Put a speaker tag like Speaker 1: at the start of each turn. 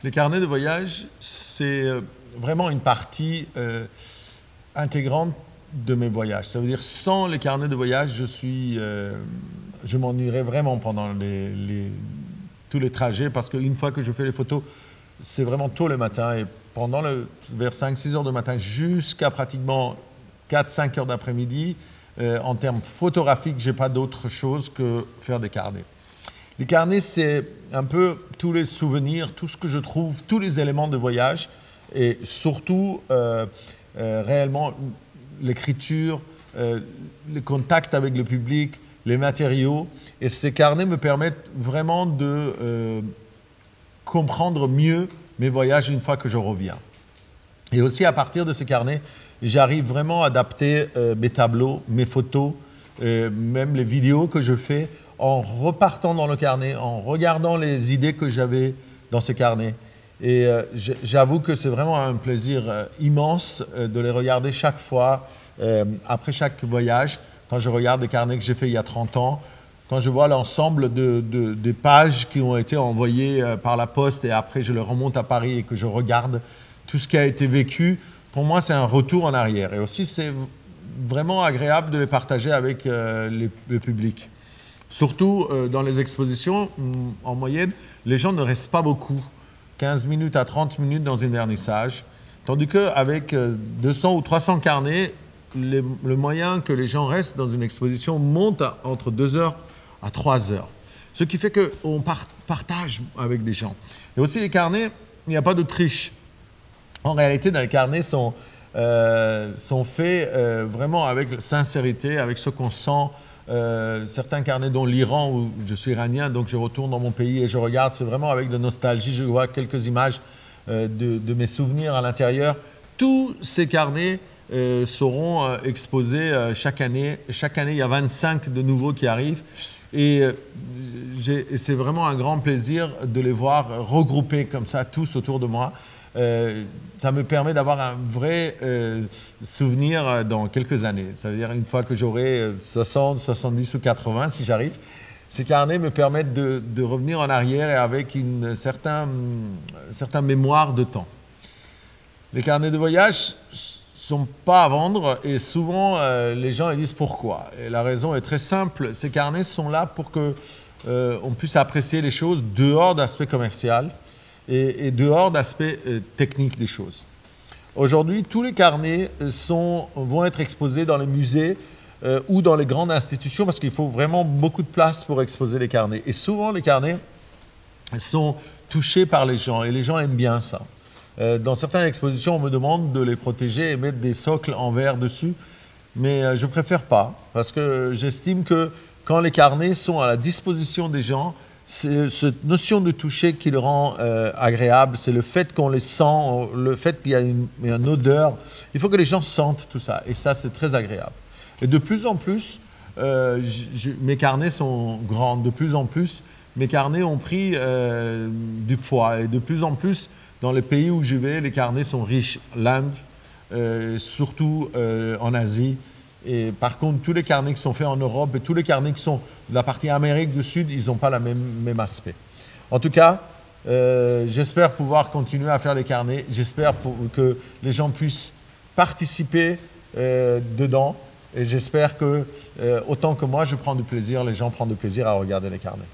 Speaker 1: Les carnets de voyage, c'est vraiment une partie intégrante de mes voyages. Ça veut dire, sans les carnets de voyage, je m'ennuierais vraiment pendant tous les trajets, parce qu'une fois que je fais les photos, c'est vraiment tôt le matin, et vers 5-6 heures du matin jusqu'à pratiquement 4-5 heures d'après-midi, en termes photographiques, je n'ai pas d'autre chose que faire des carnets. Les carnets, c'est un peu tous les souvenirs, tout ce que je trouve, tous les éléments de voyage, et surtout réellement l'écriture, le contact avec le public, les matériaux. Et ces carnets me permettent vraiment de comprendre mieux mes voyages une fois que je reviens. Et aussi, à partir de ces carnets, j'arrive vraiment à adapter mes tableaux, mes photos, même les vidéos que je fais, en repartant dans le carnet, en regardant les idées que j'avais dans ce carnet. Et j'avoue que c'est vraiment un plaisir immense de les regarder chaque fois, après chaque voyage, quand je regarde des carnets que j'ai fait il y a 30 ans, quand je vois l'ensemble des pages qui ont été envoyées par la poste, et après je les remonte à Paris et que je regarde tout ce qui a été vécu, pour moi c'est un retour en arrière. Et aussi c'est vraiment agréable de les partager avec le public. Surtout dans les expositions, en moyenne, les gens ne restent pas beaucoup, 15 minutes à 30 minutes dans un vernissage, tandis qu'avec 200 ou 300 carnets, le moyen que les gens restent dans une exposition monte entre 2 heures à 3 heures. Ce qui fait qu'on partage avec des gens. Et aussi les carnets, il n'y a pas de triche. En réalité, les carnets sont faits vraiment avec sincérité, avec ce qu'on sent. Certains carnets, dont l'Iran, où je suis iranien, donc je retourne dans mon pays et je regarde, c'est vraiment avec de nostalgie. Je vois quelques images de mes souvenirs à l'intérieur. Tous ces carnets seront exposés chaque année. Chaque année, il y a 25 de nouveaux qui arrivent. Et c'est vraiment un grand plaisir de les voir regroupés comme ça, tous autour de moi. Ça me permet d'avoir un vrai souvenir dans quelques années. C'est-à-dire une fois que j'aurai 60, 70 ou 80, si j'arrive, ces carnets me permettent de revenir en arrière et avec une certaine mémoire de temps. Les carnets de voyage ne sont pas à vendre et souvent les gens ils disent pourquoi. Et la raison est très simple, ces carnets sont là pour qu'on puisse apprécier les choses dehors d'aspect commercial et dehors d'aspect technique des choses. Aujourd'hui, tous les carnets vont être exposés dans les musées ou dans les grandes institutions parce qu'il faut vraiment beaucoup de place pour exposer les carnets. Et souvent, les carnets sont touchés par les gens et les gens aiment bien ça. Dans certaines expositions, on me demande de les protéger et mettre des socles en verre dessus, mais je ne préfère pas parce que j'estime que quand les carnets sont à la disposition des gens, c'est cette notion de toucher qui le rend agréable, c'est le fait qu'on les sent, le fait qu'il y a une odeur. Il faut que les gens sentent tout ça et ça, c'est très agréable. Et de plus en plus, mes carnets sont grands, de plus en plus, mes carnets ont pris du poids et de plus en plus, dans les pays où je vais, les carnets sont riches. L'Inde, surtout en Asie. Et par contre, tous les carnets qui sont faits en Europe et tous les carnets qui sont de la partie Amérique du Sud, ils n'ont pas le même aspect. En tout cas, j'espère pouvoir continuer à faire les carnets. J'espère que les gens puissent participer dedans. Et j'espère que, autant que moi, je prends du plaisir, les gens prennent du plaisir à regarder les carnets.